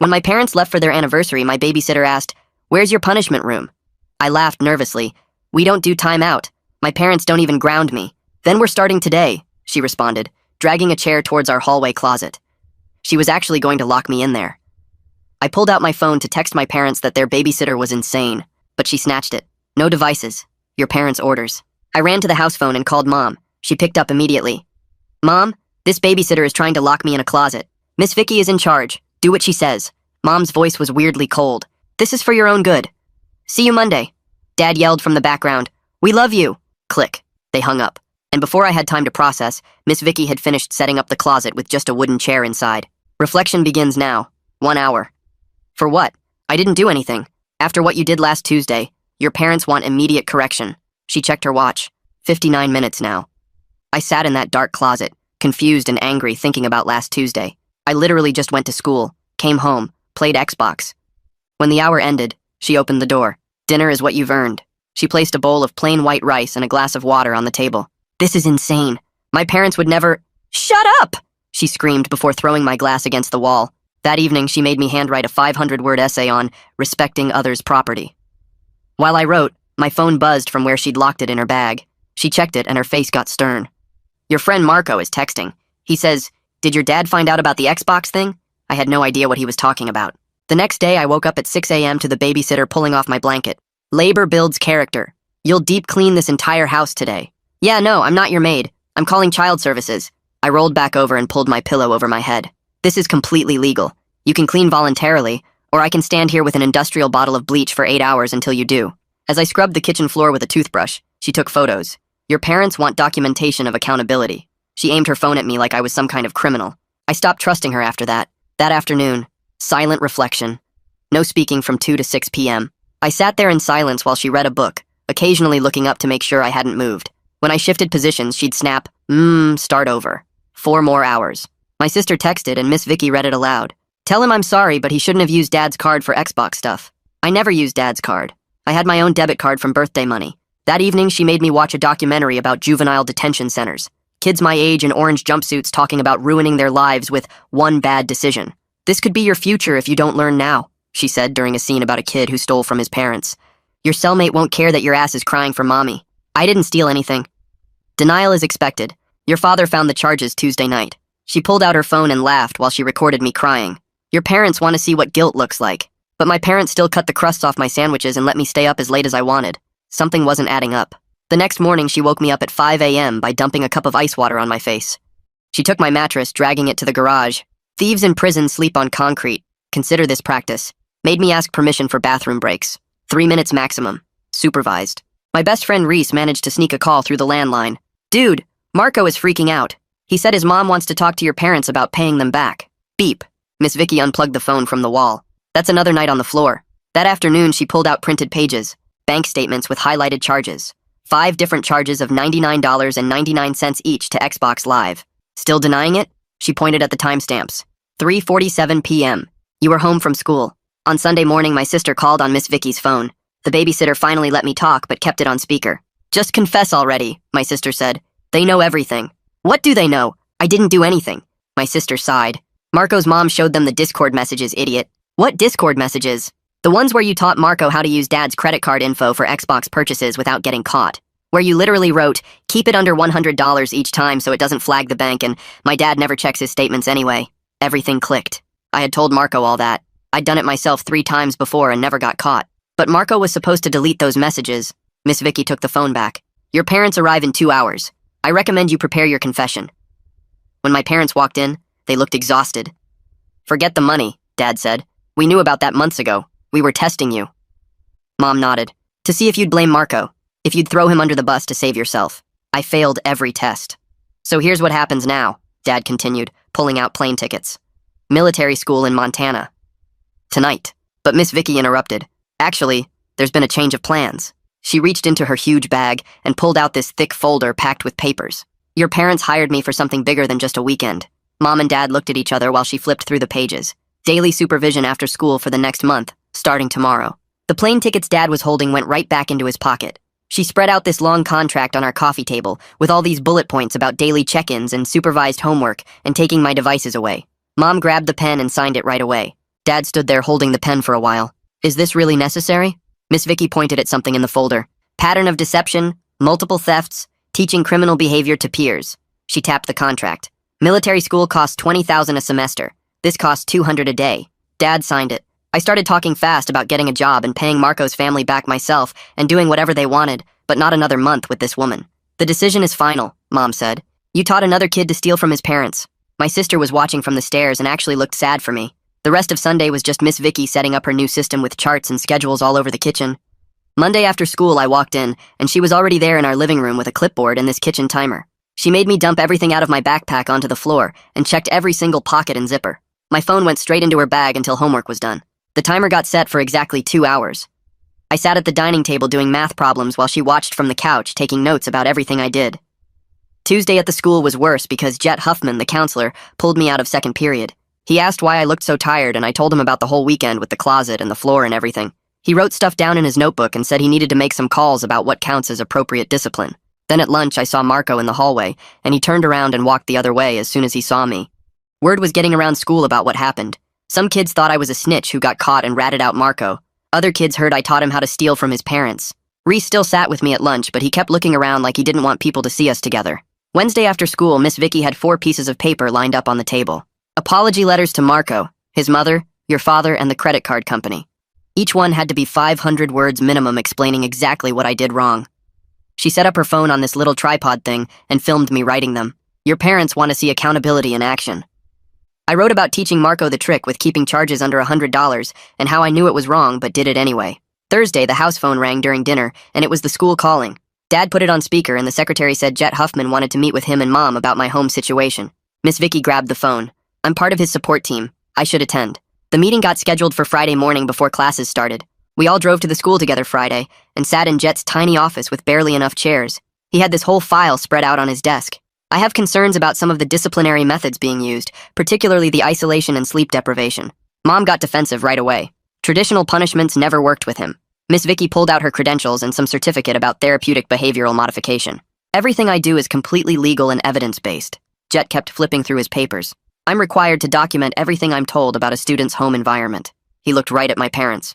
When my parents left for their anniversary, my babysitter asked, "Where's your punishment room?" I laughed nervously. "We don't do time out. My parents don't even ground me." "Then we're starting today," she responded, dragging a chair towards our hallway closet. She was actually going to lock me in there. I pulled out my phone to text my parents that their babysitter was insane, but she snatched it. "No devices. Your parents' orders." I ran to the house phone and called Mom. She picked up immediately. "Mom, this babysitter is trying to lock me in a closet. Miss Vicky is in charge. Do what she says." Mom's voice was weirdly cold. "This is for your own good. See you Monday." Dad yelled from the background, "We love you." Click. They hung up. And before I had time to process, Miss Vicky had finished setting up the closet with just a wooden chair inside. Reflection begins now. 1 hour. For what? I didn't do anything. After what you did last Tuesday, your parents want immediate correction. She checked her watch. 59 minutes now. I sat in that dark closet, confused and angry, thinking about last Tuesday. I literally just went to school, came home, played Xbox. When the hour ended, she opened the door. "Dinner is what you've earned." She placed a bowl of plain white rice and a glass of water on the table. "This is insane. My parents would never—" "Shut up!" she screamed before throwing my glass against the wall. That evening, she made me handwrite a 500-word essay on respecting others' property. While I wrote, my phone buzzed from where she'd locked it in her bag. She checked it and her face got stern. "Your friend Marco is texting. He says, 'Did your dad find out about the Xbox thing?'" I had no idea what he was talking about. The next day, I woke up at 6 a.m. to the babysitter pulling off my blanket. "Labor builds character. You'll deep clean this entire house today." "Yeah, no, I'm not your maid. I'm calling child services." I rolled back over and pulled my pillow over my head. "This is completely legal. You can clean voluntarily, or I can stand here with an industrial bottle of bleach for 8 hours until you do." As I scrubbed the kitchen floor with a toothbrush, she took photos. "Your parents want documentation of accountability." She aimed her phone at me like I was some kind of criminal. I stopped trusting her after that. That afternoon, silent reflection. No speaking from 2 to 6 p.m. I sat there in silence while she read a book, occasionally looking up to make sure I hadn't moved. When I shifted positions, she'd snap, "Start over." 4 more hours. My sister texted and Miss Vicky read it aloud. "Tell him I'm sorry, but he shouldn't have used Dad's card for Xbox stuff." I never used Dad's card. I had my own debit card from birthday money. That evening, she made me watch a documentary about juvenile detention centers. Kids my age in orange jumpsuits talking about ruining their lives with one bad decision. "This could be your future if you don't learn now," she said during a scene about a kid who stole from his parents. "Your cellmate won't care that your ass is crying for mommy." I didn't steal anything. Denial is expected. Your father found the charges Tuesday night. She pulled out her phone and laughed while she recorded me crying. Your parents want to see what guilt looks like. But my parents still cut the crusts off my sandwiches and let me stay up as late as I wanted. Something wasn't adding up. The next morning, she woke me up at 5 a.m. by dumping a cup of ice water on my face. She took my mattress, dragging it to the garage. Thieves in prison sleep on concrete. Consider this practice. Made me ask permission for bathroom breaks. 3 minutes maximum. Supervised. My best friend Reese managed to sneak a call through the landline. "Dude, Marco is freaking out. He said his mom wants to talk to your parents about paying them back." Beep. Miss Vicky unplugged the phone from the wall. That's another night on the floor. That afternoon, she pulled out printed pages, bank statements with highlighted charges. 5 different charges of $99.99 each to Xbox Live. Still denying it? She pointed at the timestamps. 3:47 p.m. You were home from school. On Sunday morning, my sister called on Miss Vicky's phone. The babysitter finally let me talk, but kept it on speaker. "Just confess already," my sister said. "They know everything." "What do they know? I didn't do anything." My sister sighed. "Marco's mom showed them the Discord messages, idiot." "What Discord messages?" "The ones where you taught Marco how to use Dad's credit card info for Xbox purchases without getting caught. Where you literally wrote, 'Keep it under $100 each time so it doesn't flag the bank, and my dad never checks his statements anyway.'" Everything clicked. I had told Marco all that. I'd done it myself 3 times before and never got caught. But Marco was supposed to delete those messages. Miss Vicky took the phone back. "Your parents arrive in 2 hours. I recommend you prepare your confession." When my parents walked in, they looked exhausted. "Forget the money," Dad said. "We knew about that months ago. We were testing you." Mom nodded. "To see if you'd blame Marco, if you'd throw him under the bus to save yourself." I failed every test. "So here's what happens now," Dad continued, pulling out plane tickets. "Military school in Montana. Tonight." But Miss Vicky interrupted. "Actually, there's been a change of plans." She reached into her huge bag and pulled out this thick folder packed with papers. "Your parents hired me for something bigger than just a weekend." Mom and Dad looked at each other while she flipped through the pages. "Daily supervision after school for the next month, starting tomorrow." The plane tickets Dad was holding went right back into his pocket. She spread out this long contract on our coffee table with all these bullet points about daily check-ins and supervised homework and taking my devices away. Mom grabbed the pen and signed it right away. Dad stood there holding the pen for a while. Is this really necessary? Miss Vicky pointed at something in the folder. Pattern of deception, multiple thefts, teaching criminal behavior to peers. She tapped the contract. Military school costs $20,000 a semester. This costs $200 a day. Dad signed it. I started talking fast about getting a job and paying Marco's family back myself and doing whatever they wanted, but not another month with this woman. The decision is final, Mom said. You taught another kid to steal from his parents. My sister was watching from the stairs and actually looked sad for me. The rest of Sunday was just Miss Vicky setting up her new system with charts and schedules all over the kitchen. Monday after school, I walked in, and she was already there in our living room with a clipboard and this kitchen timer. She made me dump everything out of my backpack onto the floor and checked every single pocket and zipper. My phone went straight into her bag until homework was done. The timer got set for exactly 2 hours. I sat at the dining table doing math problems while she watched from the couch, taking notes about everything I did. Tuesday at the school was worse because Jet Huffman, the counselor, pulled me out of second period. He asked why I looked so tired, and I told him about the whole weekend with the closet and the floor and everything. He wrote stuff down in his notebook and said he needed to make some calls about what counts as appropriate discipline. Then at lunch, I saw Marco in the hallway, and he turned around and walked the other way as soon as he saw me. Word was getting around school about what happened. Some kids thought I was a snitch who got caught and ratted out Marco. Other kids heard I taught him how to steal from his parents. Reese still sat with me at lunch, but he kept looking around like he didn't want people to see us together. Wednesday after school, Miss Vicky had 4 pieces of paper lined up on the table. Apology letters to Marco, his mother, your father, and the credit card company. Each one had to be 500 words minimum explaining exactly what I did wrong. She set up her phone on this little tripod thing and filmed me writing them. Your parents want to see accountability in action. I wrote about teaching Marco the trick with keeping charges under $100 and how I knew it was wrong but did it anyway. Thursday, the house phone rang during dinner, and it was the school calling. Dad put it on speaker, and the secretary said Jet Huffman wanted to meet with him and Mom about my home situation. Miss Vicky grabbed the phone. I'm part of his support team. I should attend. The meeting got scheduled for Friday morning before classes started. We all drove to the school together Friday and sat in Jet's tiny office with barely enough chairs. He had this whole file spread out on his desk. I have concerns about some of the disciplinary methods being used, particularly the isolation and sleep deprivation. Mom got defensive right away. Traditional punishments never worked with him. Miss Vicky pulled out her credentials and some certificate about therapeutic behavioral modification. Everything I do is completely legal and evidence-based. Jet kept flipping through his papers. I'm required to document everything I'm told about a student's home environment. He looked right at my parents.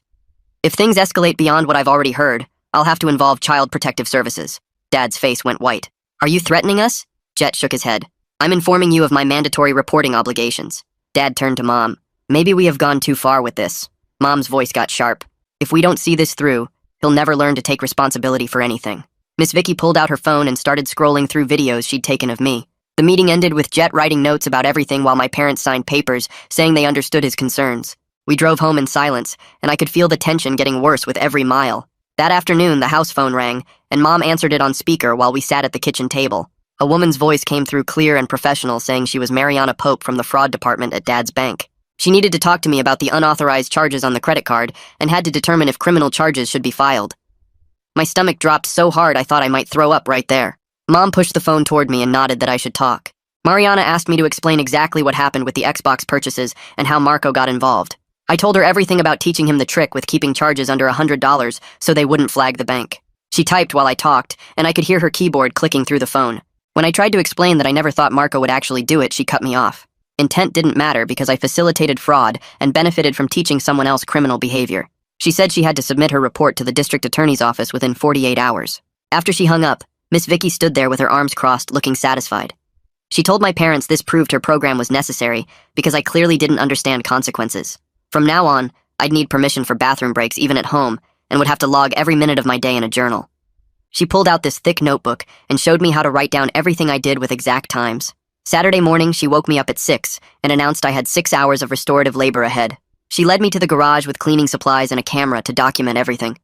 If things escalate beyond what I've already heard, I'll have to involve Child Protective Services. Dad's face went white. Are you threatening us? Jet shook his head. I'm informing you of my mandatory reporting obligations. Dad turned to Mom. Maybe we have gone too far with this. Mom's voice got sharp. If we don't see this through, he'll never learn to take responsibility for anything. Miss Vicky pulled out her phone and started scrolling through videos she'd taken of me. The meeting ended with Jet writing notes about everything while my parents signed papers saying they understood his concerns. We drove home in silence, and I could feel the tension getting worse with every mile. That afternoon, the house phone rang, and Mom answered it on speaker while we sat at the kitchen table. A woman's voice came through clear and professional, saying she was Mariana Pope from the fraud department at Dad's bank. She needed to talk to me about the unauthorized charges on the credit card and had to determine if criminal charges should be filed. My stomach dropped so hard I thought I might throw up right there. Mom pushed the phone toward me and nodded that I should talk. Mariana asked me to explain exactly what happened with the Xbox purchases and how Marco got involved. I told her everything about teaching him the trick with keeping charges under $100 so they wouldn't flag the bank. She typed while I talked, and I could hear her keyboard clicking through the phone. When I tried to explain that I never thought Marco would actually do it, she cut me off. Intent didn't matter because I facilitated fraud and benefited from teaching someone else criminal behavior. She said she had to submit her report to the district attorney's office within 48 hours. After she hung up, Miss Vicky stood there with her arms crossed, looking satisfied. She told my parents this proved her program was necessary because I clearly didn't understand consequences. From now on, I'd need permission for bathroom breaks even at home and would have to log every minute of my day in a journal. She pulled out this thick notebook and showed me how to write down everything I did with exact times. Saturday morning, she woke me up at 6 and announced I had 6 hours of restorative labor ahead. She led me to the garage with cleaning supplies and a camera to document everything.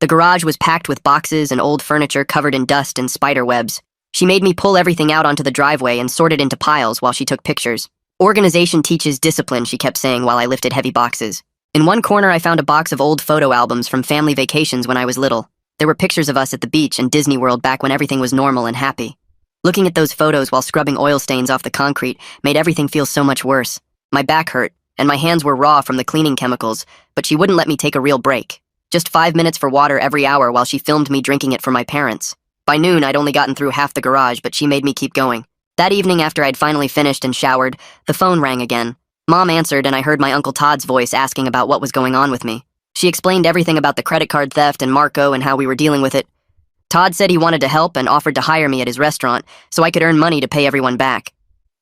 The garage was packed with boxes and old furniture covered in dust and spider webs. She made me pull everything out onto the driveway and sort it into piles while she took pictures. Organization teaches discipline, she kept saying while I lifted heavy boxes. In one corner, I found a box of old photo albums from family vacations when I was little. There were pictures of us at the beach and Disney World back when everything was normal and happy. Looking at those photos while scrubbing oil stains off the concrete made everything feel so much worse. My back hurt, and my hands were raw from the cleaning chemicals, but she wouldn't let me take a real break. Just 5 minutes for water every hour while she filmed me drinking it for my parents. By noon, I'd only gotten through half the garage, but she made me keep going. That evening, after I'd finally finished and showered, the phone rang again. Mom answered, and I heard my Uncle Todd's voice asking about what was going on with me. She explained everything about the credit card theft and Marco and how we were dealing with it. Todd said he wanted to help and offered to hire me at his restaurant so I could earn money to pay everyone back.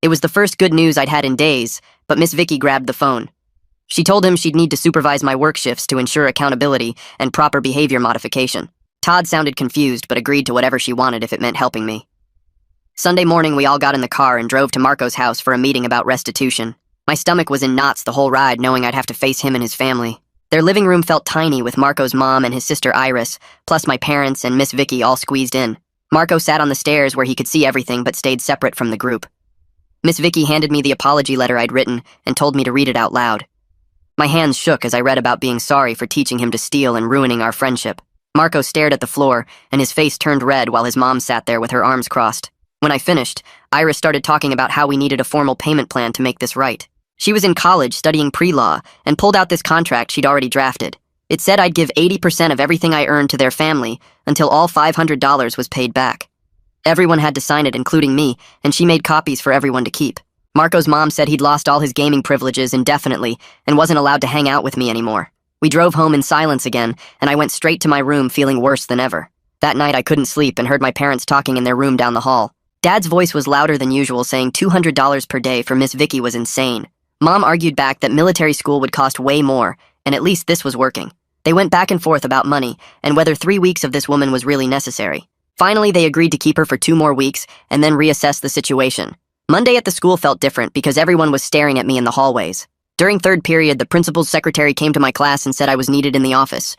It was the first good news I'd had in days, but Miss Vicky grabbed the phone. She told him she'd need to supervise my work shifts to ensure accountability and proper behavior modification. Todd sounded confused but agreed to whatever she wanted if it meant helping me. Sunday morning, we all got in the car and drove to Marco's house for a meeting about restitution. My stomach was in knots the whole ride, knowing I'd have to face him and his family. Their living room felt tiny with Marco's mom and his sister Iris, plus my parents and Miss Vicky all squeezed in. Marco sat on the stairs where he could see everything but stayed separate from the group. Miss Vicky handed me the apology letter I'd written and told me to read it out loud. My hands shook as I read about being sorry for teaching him to steal and ruining our friendship. Marco stared at the floor, and his face turned red while his mom sat there with her arms crossed. When I finished, Iris started talking about how we needed a formal payment plan to make this right. She was in college studying pre-law and pulled out this contract she'd already drafted. It said I'd give 80% of everything I earned to their family until all $500 was paid back. Everyone had to sign it, including me, and she made copies for everyone to keep. Marco's mom said he'd lost all his gaming privileges indefinitely and wasn't allowed to hang out with me anymore. We drove home in silence again, and I went straight to my room feeling worse than ever. That night I couldn't sleep and heard my parents talking in their room down the hall. Dad's voice was louder than usual, saying $200 per day for Miss Vicky was insane. Mom argued back that military school would cost way more, and at least this was working. They went back and forth about money and whether 3 weeks of this woman was really necessary. Finally, they agreed to keep her for 2 more weeks and then reassess the situation. Monday at the school felt different because everyone was staring at me in the hallways. During third period, the principal's secretary came to my class and said I was needed in the office.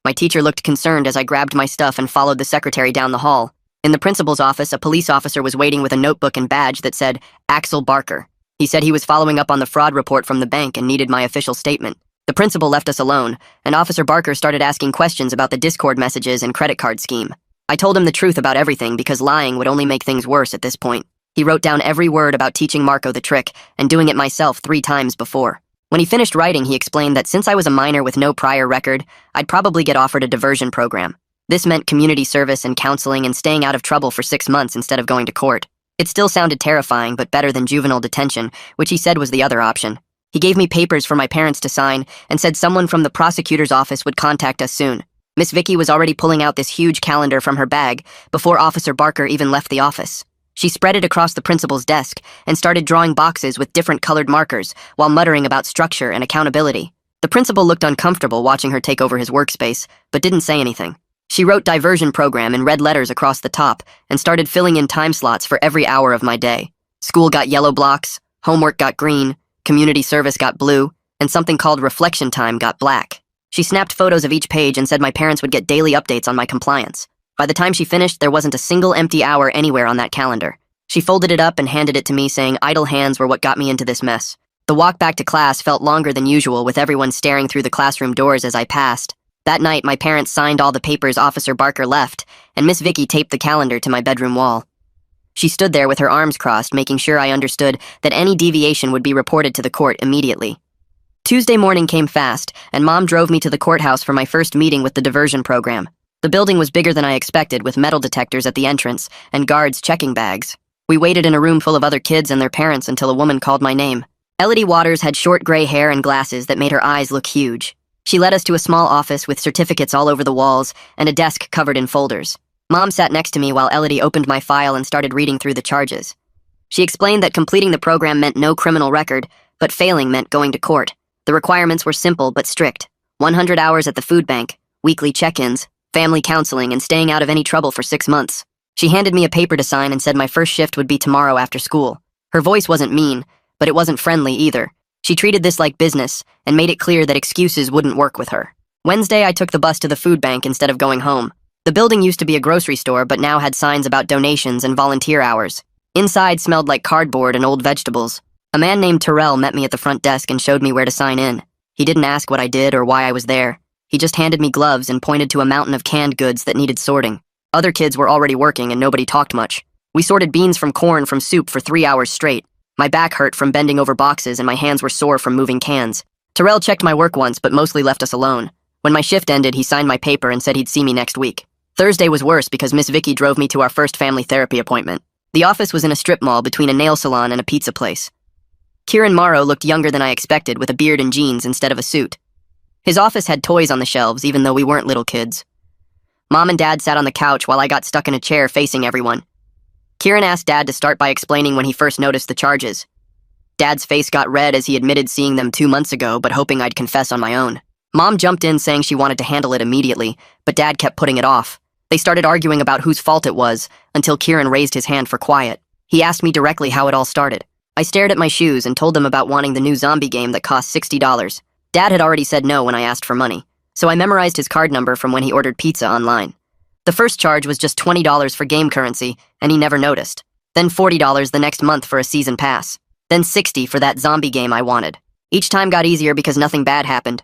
My teacher looked concerned as I grabbed my stuff and followed the secretary down the hall. In the principal's office, a police officer was waiting with a notebook and badge that said, Axel Barker. He said he was following up on the fraud report from the bank and needed my official statement. The principal left us alone, and Officer Barker started asking questions about the Discord messages and credit card scheme. I told him the truth about everything because lying would only make things worse at this point. He wrote down every word about teaching Marco the trick and doing it myself 3 times before. When he finished writing, he explained that since I was a minor with no prior record, I'd probably get offered a diversion program. This meant community service and counseling and staying out of trouble for 6 months instead of going to court. It still sounded terrifying, but better than juvenile detention, which he said was the other option. He gave me papers for my parents to sign and said someone from the prosecutor's office would contact us soon. Miss Vicky was already pulling out this huge calendar from her bag before Officer Barker even left the office. She spread it across the principal's desk and started drawing boxes with different colored markers while muttering about structure and accountability. The principal looked uncomfortable watching her take over his workspace, but didn't say anything. She wrote diversion program in red letters across the top and started filling in time slots for every hour of my day. School got yellow blocks, homework got green, community service got blue, and something called reflection time got black. She snapped photos of each page and said my parents would get daily updates on my compliance. By the time she finished, there wasn't a single empty hour anywhere on that calendar. She folded it up and handed it to me, saying idle hands were what got me into this mess. The walk back to class felt longer than usual, with everyone staring through the classroom doors as I passed. That night, my parents signed all the papers Officer Barker left, and Miss Vicky taped the calendar to my bedroom wall. She stood there with her arms crossed, making sure I understood that any deviation would be reported to the court immediately. Tuesday morning came fast, and Mom drove me to the courthouse for my first meeting with the diversion program. The building was bigger than I expected, with metal detectors at the entrance and guards checking bags. We waited in a room full of other kids and their parents until a woman called my name. Elodie Waters had short gray hair and glasses that made her eyes look huge. She led us to a small office with certificates all over the walls and a desk covered in folders. Mom sat next to me while Elodie opened my file and started reading through the charges. She explained that completing the program meant no criminal record, but failing meant going to court. The requirements were simple but strict. 100 hours at the food bank, weekly check-ins, family counseling, and staying out of any trouble for 6 months. She handed me a paper to sign and said my first shift would be tomorrow after school. Her voice wasn't mean, but it wasn't friendly either. She treated this like business and made it clear that excuses wouldn't work with her. Wednesday, I took the bus to the food bank instead of going home. The building used to be a grocery store, but now had signs about donations and volunteer hours. Inside smelled like cardboard and old vegetables. A man named Terrell met me at the front desk and showed me where to sign in. He didn't ask what I did or why I was there. He just handed me gloves and pointed to a mountain of canned goods that needed sorting. Other kids were already working and nobody talked much. We sorted beans from corn from soup for 3 hours straight. My back hurt from bending over boxes and my hands were sore from moving cans. Terrell checked my work once but mostly left us alone. When my shift ended, he signed my paper and said he'd see me next week. Thursday was worse because Miss Vicky drove me to our first family therapy appointment. The office was in a strip mall between a nail salon and a pizza place. Kieran Morrow looked younger than I expected, with a beard and jeans instead of a suit. His office had toys on the shelves, even though we weren't little kids. Mom and Dad sat on the couch while I got stuck in a chair facing everyone. Kieran asked Dad to start by explaining when he first noticed the charges. Dad's face got red as he admitted seeing them 2 months ago, but hoping I'd confess on my own. Mom jumped in saying she wanted to handle it immediately, but Dad kept putting it off. They started arguing about whose fault it was, until Kieran raised his hand for quiet. He asked me directly how it all started. I stared at my shoes and told them about wanting the new zombie game that cost $60. Dad had already said no when I asked for money, so I memorized his card number from when he ordered pizza online. The first charge was just $20 for game currency, and he never noticed. Then $40 the next month for a season pass. Then $60 for that zombie game I wanted. Each time got easier because nothing bad happened.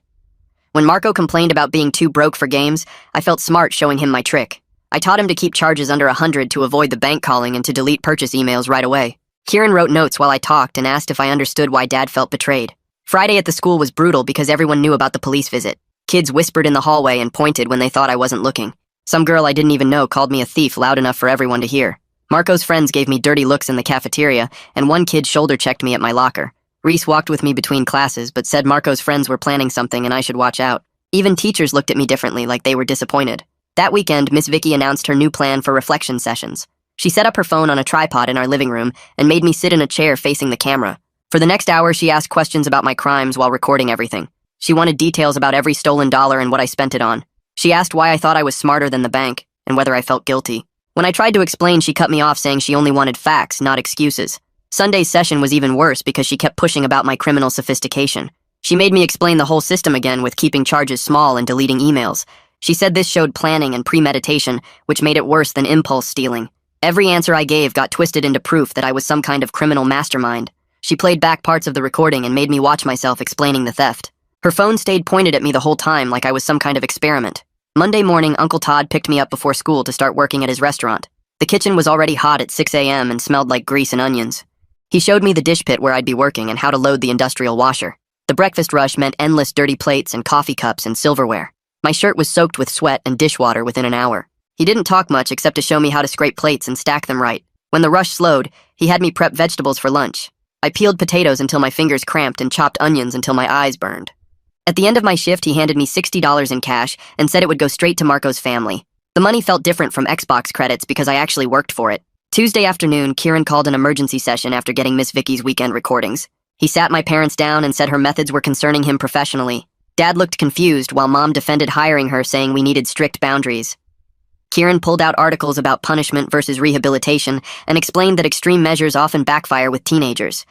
When Marco complained about being too broke for games, I felt smart showing him my trick. I taught him to keep charges under 100 to avoid the bank calling and to delete purchase emails right away. Kieran wrote notes while I talked and asked if I understood why Dad felt betrayed. Friday at the school was brutal because everyone knew about the police visit. Kids whispered in the hallway and pointed when they thought I wasn't looking. Some girl I didn't even know called me a thief loud enough for everyone to hear. Marco's friends gave me dirty looks in the cafeteria, and one kid shoulder-checked me at my locker. Reese walked with me between classes, but said Marco's friends were planning something and I should watch out. Even teachers looked at me differently, like they were disappointed. That weekend, Miss Vicky announced her new plan for reflection sessions. She set up her phone on a tripod in our living room and made me sit in a chair facing the camera. For the next hour, she asked questions about my crimes while recording everything. She wanted details about every stolen dollar and what I spent it on. She asked why I thought I was smarter than the bank and whether I felt guilty. When I tried to explain, she cut me off saying she only wanted facts, not excuses. Sunday's session was even worse because she kept pushing about my criminal sophistication. She made me explain the whole system again with keeping charges small and deleting emails. She said this showed planning and premeditation, which made it worse than impulse stealing. Every answer I gave got twisted into proof that I was some kind of criminal mastermind. She played back parts of the recording and made me watch myself explaining the theft. Her phone stayed pointed at me the whole time like I was some kind of experiment. Monday morning, Uncle Todd picked me up before school to start working at his restaurant. The kitchen was already hot at 6 a.m. and smelled like grease and onions. He showed me the dish pit where I'd be working and how to load the industrial washer. The breakfast rush meant endless dirty plates and coffee cups and silverware. My shirt was soaked with sweat and dishwater within an hour. He didn't talk much except to show me how to scrape plates and stack them right. When the rush slowed, he had me prep vegetables for lunch. I peeled potatoes until my fingers cramped and chopped onions until my eyes burned. At the end of my shift, he handed me $60 in cash and said it would go straight to Marco's family. The money felt different from Xbox credits because I actually worked for it. Tuesday afternoon, Kieran called an emergency session after getting Miss Vicky's weekend recordings. He sat my parents down and said her methods were concerning him professionally. Dad looked confused while Mom defended hiring her, saying we needed strict boundaries. Kieran pulled out articles about punishment versus rehabilitation and explained that extreme measures often backfire with teenagers.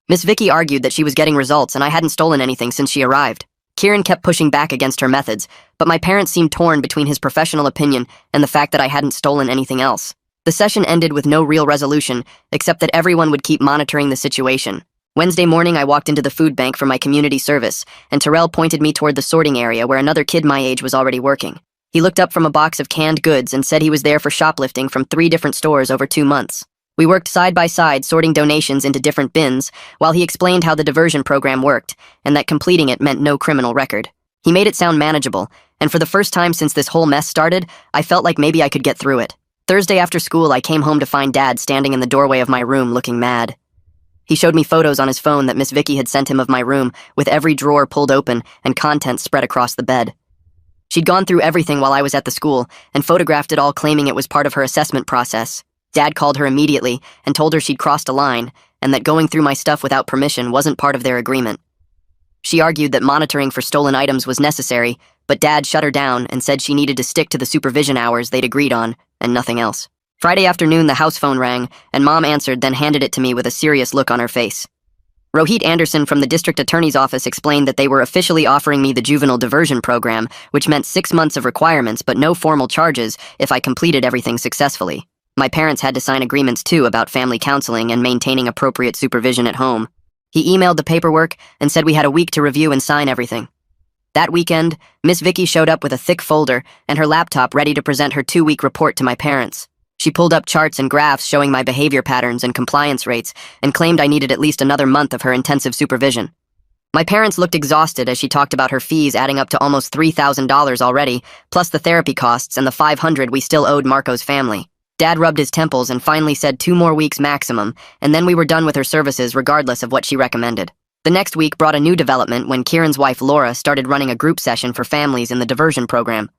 Miss Vicky argued that she was getting results and I hadn't stolen anything since she arrived. Kieran kept pushing back against her methods, but my parents seemed torn between his professional opinion and the fact that I hadn't stolen anything else. The session ended with no real resolution, except that everyone would keep monitoring the situation. Wednesday morning, I walked into the food bank for my community service, and Terrell pointed me toward the sorting area where another kid my age was already working. He looked up from a box of canned goods and said he was there for shoplifting from 3 different stores over 2 months. We worked side by side, sorting donations into different bins, while he explained how the diversion program worked, and that completing it meant no criminal record. He made it sound manageable, and for the first time since this whole mess started, I felt like maybe I could get through it. Thursday after school, I came home to find Dad standing in the doorway of my room looking mad. He showed me photos on his phone that Miss Vicky had sent him of my room, with every drawer pulled open and contents spread across the bed. She'd gone through everything while I was at the school, and photographed it all, claiming it was part of her assessment process. Dad called her immediately and told her she'd crossed a line, and that going through my stuff without permission wasn't part of their agreement. She argued that monitoring for stolen items was necessary, but Dad shut her down and said she needed to stick to the supervision hours they'd agreed on, and nothing else. Friday afternoon, the house phone rang, and Mom answered, then handed it to me with a serious look on her face. Rohit Anderson from the district attorney's office explained that they were officially offering me the juvenile diversion program, which meant 6 months of requirements but no formal charges if I completed everything successfully. My parents had to sign agreements too about family counseling and maintaining appropriate supervision at home. He emailed the paperwork and said we had a week to review and sign everything. That weekend, Miss Vicky showed up with a thick folder and her laptop ready to present her 2-week report to my parents. She pulled up charts and graphs showing my behavior patterns and compliance rates and claimed I needed at least another month of her intensive supervision. My parents looked exhausted as she talked about her fees adding up to almost $3,000 already, plus the therapy costs and the $500 we still owed Marco's family. Dad rubbed his temples and finally said 2 more weeks maximum, and then we were done with her services regardless of what she recommended. The next week brought a new development when Kieran's wife Laura started running a group session for families in the diversion program.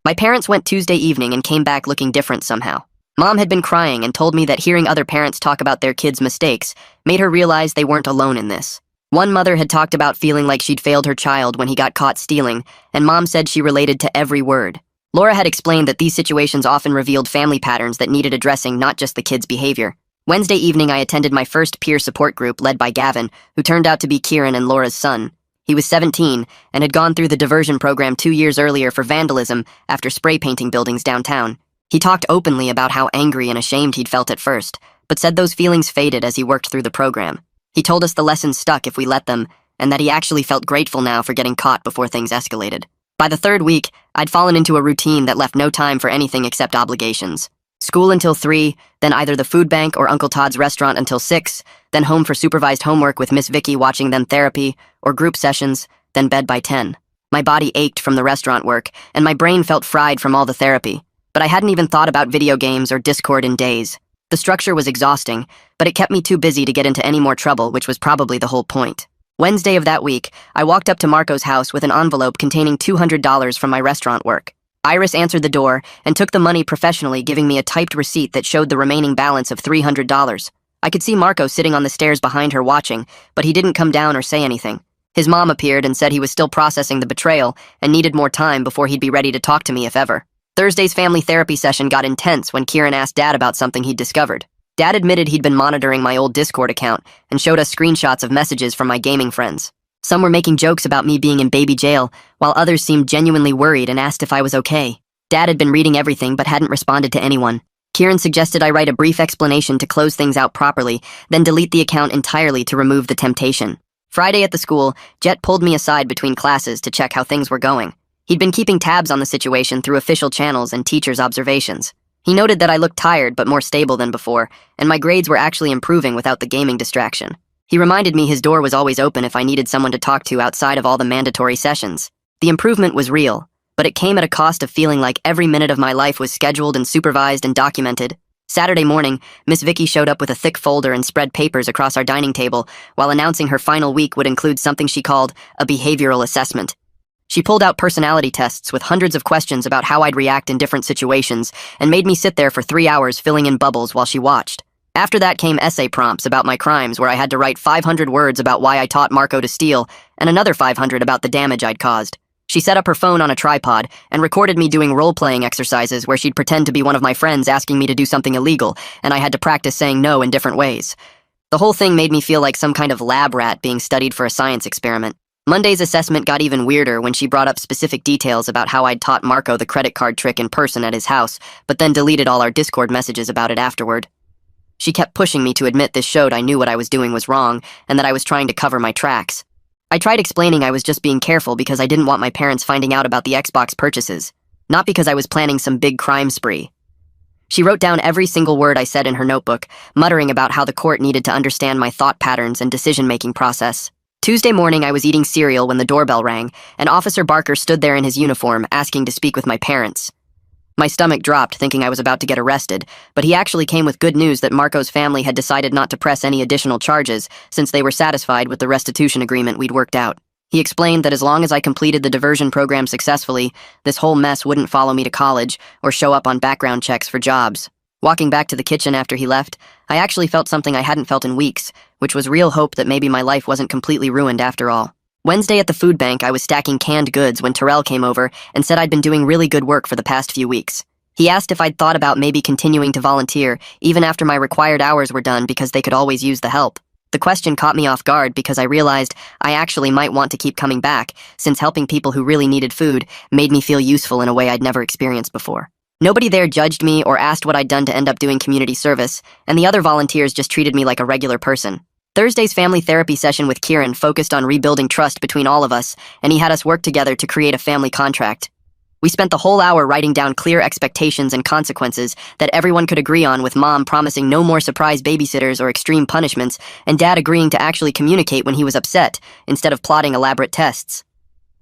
My parents went Tuesday evening and came back looking different somehow. Mom had been crying and told me that hearing other parents talk about their kids' mistakes made her realize they weren't alone in this. One mother had talked about feeling like she'd failed her child when he got caught stealing, and Mom said she related to every word. Laura had explained that these situations often revealed family patterns that needed addressing, not just the kids' behavior. Wednesday evening, I attended my first peer support group led by Gavin, who turned out to be Kieran and Laura's son. He was 17 and had gone through the diversion program 2 years earlier for vandalism after spray painting buildings downtown. He talked openly about how angry and ashamed he'd felt at first, but said those feelings faded as he worked through the program. He told us the lessons stuck if we let them, and that he actually felt grateful now for getting caught before things escalated. By the 3rd week, I'd fallen into a routine that left no time for anything except obligations. School until 3, then either the food bank or Uncle Todd's restaurant until 6, then home for supervised homework with Miss Vicky watching, then therapy or group sessions, then bed by 10. My body ached from the restaurant work, and my brain felt fried from all the therapy. But I hadn't even thought about video games or Discord in days. The structure was exhausting, but it kept me too busy to get into any more trouble, which was probably the whole point. Wednesday of that week, I walked up to Marco's house with an envelope containing $200 from my restaurant work. Iris answered the door and took the money professionally, giving me a typed receipt that showed the remaining balance of $300. I could see Marco sitting on the stairs behind her watching, but he didn't come down or say anything. His mom appeared and said he was still processing the betrayal and needed more time before he'd be ready to talk to me if ever. Thursday's family therapy session got intense when Kieran asked Dad about something he'd discovered. Dad admitted he'd been monitoring my old Discord account and showed us screenshots of messages from my gaming friends. Some were making jokes about me being in baby jail, while others seemed genuinely worried and asked if I was okay. Dad had been reading everything but hadn't responded to anyone. Kieran suggested I write a brief explanation to close things out properly, then delete the account entirely to remove the temptation. Friday at the school, Jet pulled me aside between classes to check how things were going. He'd been keeping tabs on the situation through official channels and teachers' observations. He noted that I looked tired but more stable than before, and my grades were actually improving without the gaming distraction. He reminded me his door was always open if I needed someone to talk to outside of all the mandatory sessions. The improvement was real, but it came at a cost of feeling like every minute of my life was scheduled and supervised and documented. Saturday morning, Miss Vicky showed up with a thick folder and spread papers across our dining table while announcing her final week would include something she called a behavioral assessment. She pulled out personality tests with hundreds of questions about how I'd react in different situations and made me sit there for 3 hours filling in bubbles while she watched. After that came essay prompts about my crimes where I had to write 500 words about why I taught Marco to steal and another 500 about the damage I'd caused. She set up her phone on a tripod and recorded me doing role-playing exercises where she'd pretend to be one of my friends asking me to do something illegal, and I had to practice saying no in different ways. The whole thing made me feel like some kind of lab rat being studied for a science experiment. Monday's assessment got even weirder when she brought up specific details about how I'd taught Marco the credit card trick in person at his house, but then deleted all our Discord messages about it afterward. She kept pushing me to admit this showed I knew what I was doing was wrong and that I was trying to cover my tracks. I tried explaining I was just being careful because I didn't want my parents finding out about the Xbox purchases, not because I was planning some big crime spree. She wrote down every single word I said in her notebook, muttering about how the court needed to understand my thought patterns and decision-making process. Tuesday morning, I was eating cereal when the doorbell rang, and Officer Barker stood there in his uniform, asking to speak with my parents. My stomach dropped, thinking I was about to get arrested, but he actually came with good news that Marco's family had decided not to press any additional charges since they were satisfied with the restitution agreement we'd worked out. He explained that as long as I completed the diversion program successfully, this whole mess wouldn't follow me to college or show up on background checks for jobs. Walking back to the kitchen after he left, I actually felt something I hadn't felt in weeks, which was real hope that maybe my life wasn't completely ruined after all. Wednesday at the food bank, I was stacking canned goods when Terrell came over and said I'd been doing really good work for the past few weeks. He asked if I'd thought about maybe continuing to volunteer, even after my required hours were done because they could always use the help. The question caught me off guard because I realized I actually might want to keep coming back, since helping people who really needed food made me feel useful in a way I'd never experienced before. Nobody there judged me or asked what I'd done to end up doing community service, and the other volunteers just treated me like a regular person. Thursday's family therapy session with Kieran focused on rebuilding trust between all of us, and he had us work together to create a family contract. We spent the whole hour writing down clear expectations and consequences that everyone could agree on, with Mom promising no more surprise babysitters or extreme punishments, and Dad agreeing to actually communicate when he was upset, instead of plotting elaborate tests.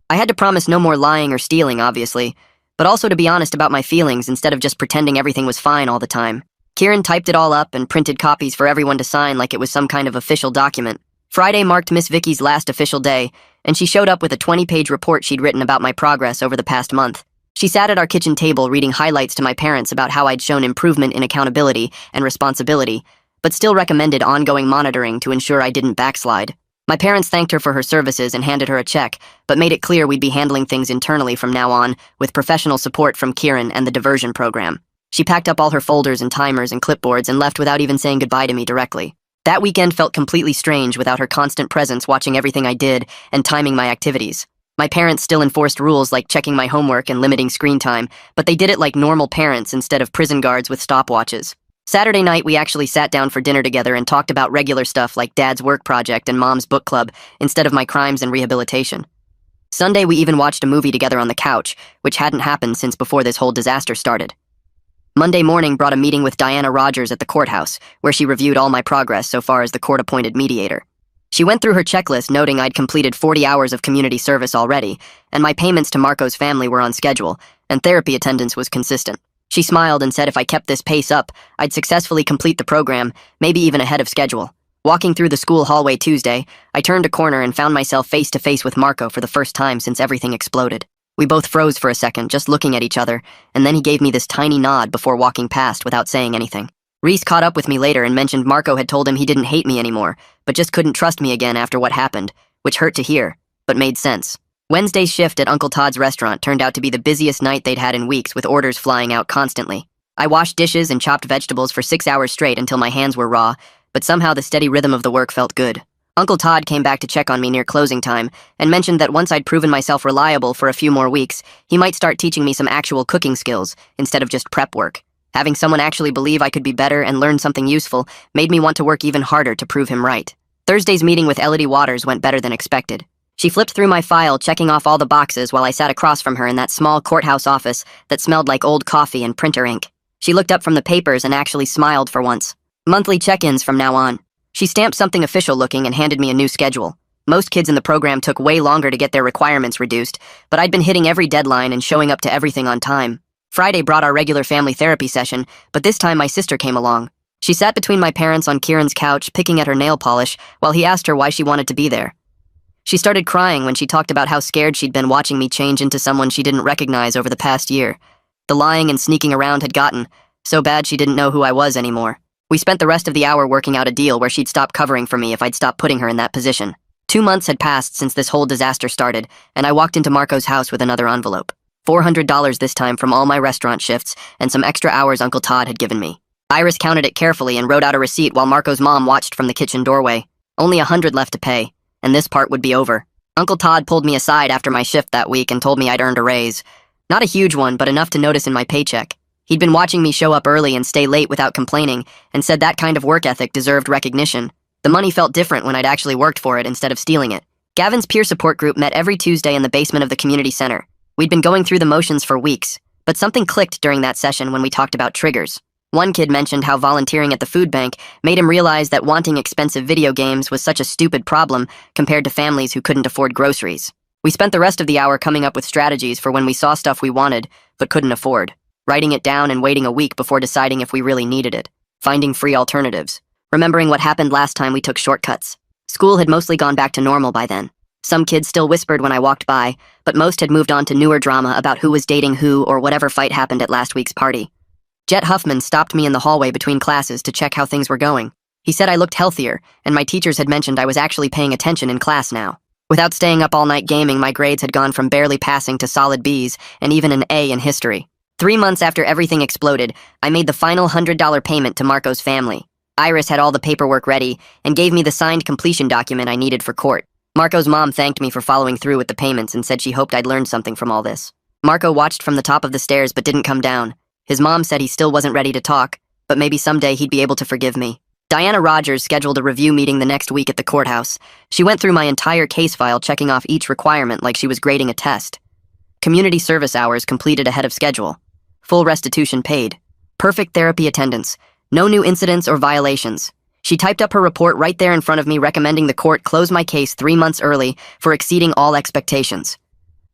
I had to promise no more lying or stealing, obviously, but also to be honest about my feelings instead of just pretending everything was fine all the time. Kieran typed it all up and printed copies for everyone to sign like it was some kind of official document. Friday marked Miss Vicky's last official day, and she showed up with a 20-page report she'd written about my progress over the past month. She sat at our kitchen table reading highlights to my parents about how I'd shown improvement in accountability and responsibility, but still recommended ongoing monitoring to ensure I didn't backslide. My parents thanked her for her services and handed her a check, but made it clear we'd be handling things internally from now on, with professional support from Kieran and the diversion program. She packed up all her folders and timers and clipboards and left without even saying goodbye to me directly. That weekend felt completely strange without her constant presence watching everything I did and timing my activities. My parents still enforced rules like checking my homework and limiting screen time, but they did it like normal parents instead of prison guards with stopwatches. Saturday night, we actually sat down for dinner together and talked about regular stuff like Dad's work project and Mom's book club instead of my crimes and rehabilitation. Sunday, we even watched a movie together on the couch, which hadn't happened since before this whole disaster started. Monday morning brought a meeting with Diana Rogers at the courthouse, where she reviewed all my progress so far as the court-appointed mediator. She went through her checklist noting I'd completed 40 hours of community service already, and my payments to Marco's family were on schedule, and therapy attendance was consistent. She smiled and said if I kept this pace up, I'd successfully complete the program, maybe even ahead of schedule. Walking through the school hallway Tuesday, I turned a corner and found myself face-to-face with Marco for the first time since everything exploded. We both froze for a second, just looking at each other, and then he gave me this tiny nod before walking past without saying anything. Reese caught up with me later and mentioned Marco had told him he didn't hate me anymore, but just couldn't trust me again after what happened, which hurt to hear, but made sense. Wednesday's shift at Uncle Todd's restaurant turned out to be the busiest night they'd had in weeks, with orders flying out constantly. I washed dishes and chopped vegetables for 6 hours straight until my hands were raw, but somehow the steady rhythm of the work felt good. Uncle Todd came back to check on me near closing time and mentioned that once I'd proven myself reliable for a few more weeks, he might start teaching me some actual cooking skills instead of just prep work. Having someone actually believe I could be better and learn something useful made me want to work even harder to prove him right. Thursday's meeting with Elodie Waters went better than expected. She flipped through my file, checking off all the boxes while I sat across from her in that small courthouse office that smelled like old coffee and printer ink. She looked up from the papers and actually smiled for once. Monthly check-ins from now on. She stamped something official looking and handed me a new schedule. Most kids in the program took way longer to get their requirements reduced, but I'd been hitting every deadline and showing up to everything on time. Friday brought our regular family therapy session, but this time my sister came along. She sat between my parents on Kieran's couch, picking at her nail polish, while he asked her why she wanted to be there. She started crying when she talked about how scared she'd been watching me change into someone she didn't recognize over the past year. The lying and sneaking around had gotten so bad she didn't know who I was anymore. We spent the rest of the hour working out a deal where she'd stop covering for me if I'd stop putting her in that position. 2 months had passed since this whole disaster started, and I walked into Marco's house with another envelope. $400 this time from all my restaurant shifts and some extra hours Uncle Todd had given me. Iris counted it carefully and wrote out a receipt while Marco's mom watched from the kitchen doorway. Only $100 left to pay, and this part would be over. Uncle Todd pulled me aside after my shift that week and told me I'd earned a raise. Not a huge one, but enough to notice in my paycheck. He'd been watching me show up early and stay late without complaining, and said that kind of work ethic deserved recognition. The money felt different when I'd actually worked for it instead of stealing it. Gavin's peer support group met every Tuesday in the basement of the community center. We'd been going through the motions for weeks, but something clicked during that session when we talked about triggers. One kid mentioned how volunteering at the food bank made him realize that wanting expensive video games was such a stupid problem compared to families who couldn't afford groceries. We spent the rest of the hour coming up with strategies for when we saw stuff we wanted but couldn't afford. Writing it down and waiting a week before deciding if we really needed it. Finding free alternatives. Remembering what happened last time we took shortcuts. School had mostly gone back to normal by then. Some kids still whispered when I walked by, but most had moved on to newer drama about who was dating who or whatever fight happened at last week's party. Jet Huffman stopped me in the hallway between classes to check how things were going. He said I looked healthier, and my teachers had mentioned I was actually paying attention in class now. Without staying up all night gaming, my grades had gone from barely passing to solid Bs and even an A in history. 3 months after everything exploded, I made the final $100 payment to Marco's family. Iris had all the paperwork ready and gave me the signed completion document I needed for court. Marco's mom thanked me for following through with the payments and said she hoped I'd learned something from all this. Marco watched from the top of the stairs but didn't come down. His mom said he still wasn't ready to talk, but maybe someday he'd be able to forgive me. Diana Rogers scheduled a review meeting the next week at the courthouse. She went through my entire case file, checking off each requirement like she was grading a test. Community service hours completed ahead of schedule. Full restitution paid. Perfect therapy attendance. No new incidents or violations. She typed up her report right there in front of me, recommending the court close my case 3 months early for exceeding all expectations.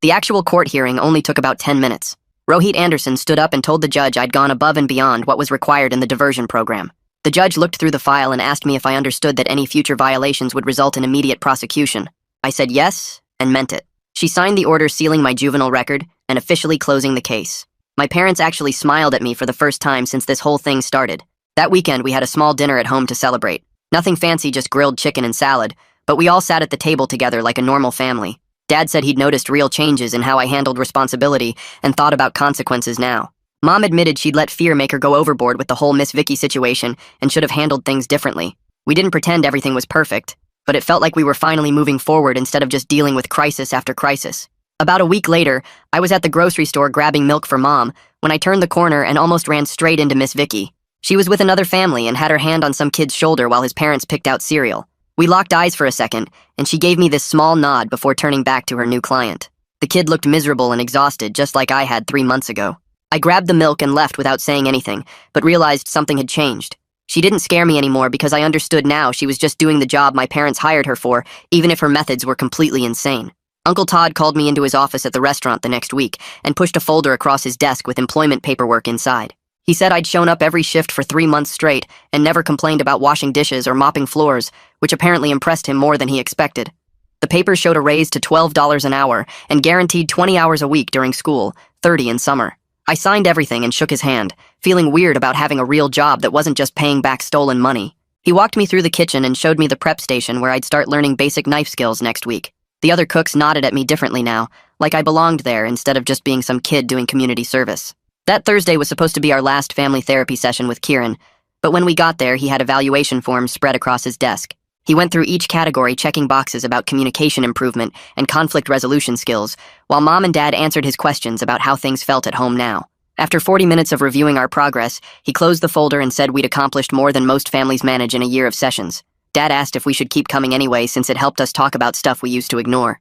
The actual court hearing only took about 10 minutes. Rohit Anderson stood up and told the judge I'd gone above and beyond what was required in the diversion program. The judge looked through the file and asked me if I understood that any future violations would result in immediate prosecution. I said yes, and meant it. She signed the order sealing my juvenile record and officially closing the case. My parents actually smiled at me for the first time since this whole thing started. That weekend, we had a small dinner at home to celebrate. Nothing fancy, just grilled chicken and salad, but we all sat at the table together like a normal family. Dad said he'd noticed real changes in how I handled responsibility and thought about consequences now. Mom admitted she'd let fear make her go overboard with the whole Miss Vicky situation and should have handled things differently. We didn't pretend everything was perfect, but it felt like we were finally moving forward instead of just dealing with crisis after crisis. About a week later, I was at the grocery store grabbing milk for Mom when I turned the corner and almost ran straight into Miss Vicky. She was with another family and had her hand on some kid's shoulder while his parents picked out cereal. We locked eyes for a second, and she gave me this small nod before turning back to her new client. The kid looked miserable and exhausted, just like I had 3 months ago. I grabbed the milk and left without saying anything, but realized something had changed. She didn't scare me anymore because I understood now she was just doing the job my parents hired her for, even if her methods were completely insane. Uncle Todd called me into his office at the restaurant the next week and pushed a folder across his desk with employment paperwork inside. He said I'd shown up every shift for 3 months straight and never complained about washing dishes or mopping floors, which apparently impressed him more than he expected. The papers showed a raise to $12 an hour and guaranteed 20 hours a week during school, 30 in summer. I signed everything and shook his hand, feeling weird about having a real job that wasn't just paying back stolen money. He walked me through the kitchen and showed me the prep station where I'd start learning basic knife skills next week. The other cooks nodded at me differently now, like I belonged there instead of just being some kid doing community service. That Thursday was supposed to be our last family therapy session with Kieran, but when we got there, he had evaluation forms spread across his desk. He went through each category checking boxes about communication improvement and conflict resolution skills, while Mom and Dad answered his questions about how things felt at home now. After 40 minutes of reviewing our progress, he closed the folder and said we'd accomplished more than most families manage in a year of sessions. Dad asked if we should keep coming anyway since it helped us talk about stuff we used to ignore.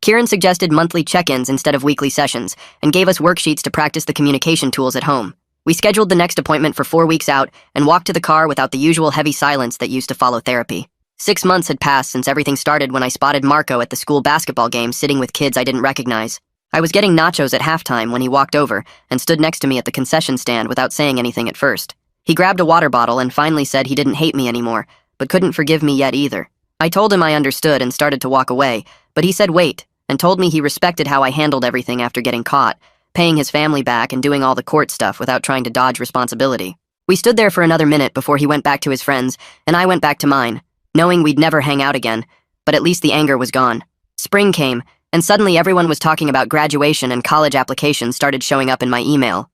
Kieran suggested monthly check-ins instead of weekly sessions and gave us worksheets to practice the communication tools at home. We scheduled the next appointment for 4 weeks out and walked to the car without the usual heavy silence that used to follow therapy. 6 months had passed since everything started when I spotted Marco at the school basketball game sitting with kids I didn't recognize. I was getting nachos at halftime when he walked over and stood next to me at the concession stand without saying anything at first. He grabbed a water bottle and finally said he didn't hate me anymore, but couldn't forgive me yet either. I told him I understood and started to walk away, but he said wait, and told me he respected how I handled everything after getting caught, paying his family back and doing all the court stuff without trying to dodge responsibility. We stood there for another minute before he went back to his friends, and I went back to mine, knowing we'd never hang out again, but at least the anger was gone. Spring came, and suddenly everyone was talking about graduation and college applications started showing up in my email.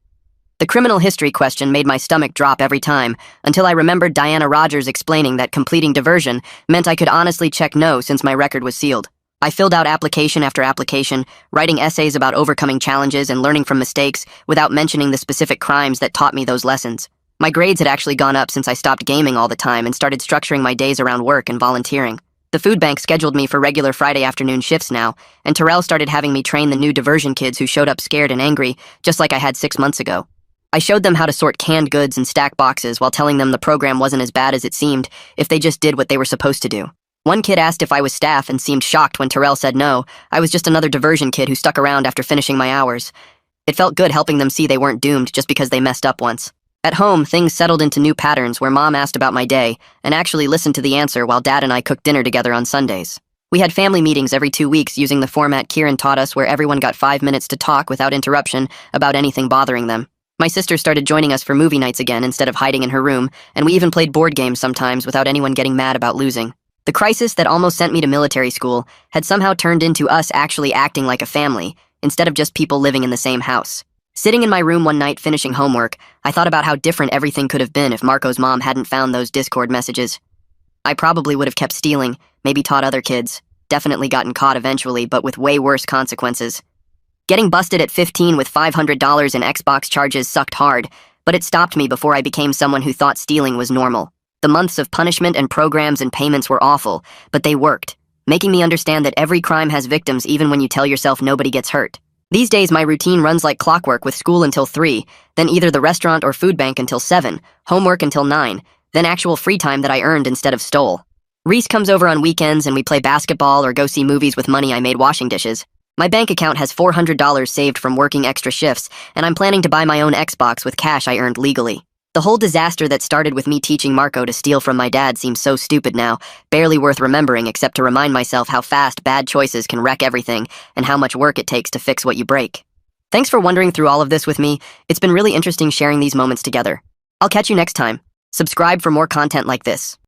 The criminal history question made my stomach drop every time, until I remembered Diana Rogers explaining that completing diversion meant I could honestly check no since my record was sealed. I filled out application after application, writing essays about overcoming challenges and learning from mistakes without mentioning the specific crimes that taught me those lessons. My grades had actually gone up since I stopped gaming all the time and started structuring my days around work and volunteering. The food bank scheduled me for regular Friday afternoon shifts now, and Terrell started having me train the new diversion kids who showed up scared and angry, just like I had 6 months ago. I showed them how to sort canned goods and stack boxes while telling them the program wasn't as bad as it seemed if they just did what they were supposed to do. One kid asked if I was staff and seemed shocked when Terrell said no. I was just another diversion kid who stuck around after finishing my hours. It felt good helping them see they weren't doomed just because they messed up once. At home, things settled into new patterns where Mom asked about my day and actually listened to the answer while Dad and I cooked dinner together on Sundays. We had family meetings every 2 weeks using the format Kieran taught us where everyone got 5 minutes to talk without interruption about anything bothering them. My sister started joining us for movie nights again instead of hiding in her room, and we even played board games sometimes without anyone getting mad about losing. The crisis that almost sent me to military school had somehow turned into us actually acting like a family, instead of just people living in the same house. Sitting in my room one night finishing homework, I thought about how different everything could have been if Marco's mom hadn't found those Discord messages. I probably would have kept stealing, maybe taught other kids, definitely gotten caught eventually, but with way worse consequences. Getting busted at 15 with $500 in Xbox charges sucked hard, but it stopped me before I became someone who thought stealing was normal. The months of punishment and programs and payments were awful, but they worked, making me understand that every crime has victims even when you tell yourself nobody gets hurt. These days, my routine runs like clockwork with school until 3, then either the restaurant or food bank until 7, homework until 9, then actual free time that I earned instead of stole. Reese comes over on weekends and we play basketball or go see movies with money I made washing dishes. My bank account has $400 saved from working extra shifts, and I'm planning to buy my own Xbox with cash I earned legally. The whole disaster that started with me teaching Marco to steal from my dad seems so stupid now, barely worth remembering except to remind myself how fast bad choices can wreck everything and how much work it takes to fix what you break. Thanks for wondering through all of this with me. It's been really interesting sharing these moments together. I'll catch you next time. Subscribe for more content like this.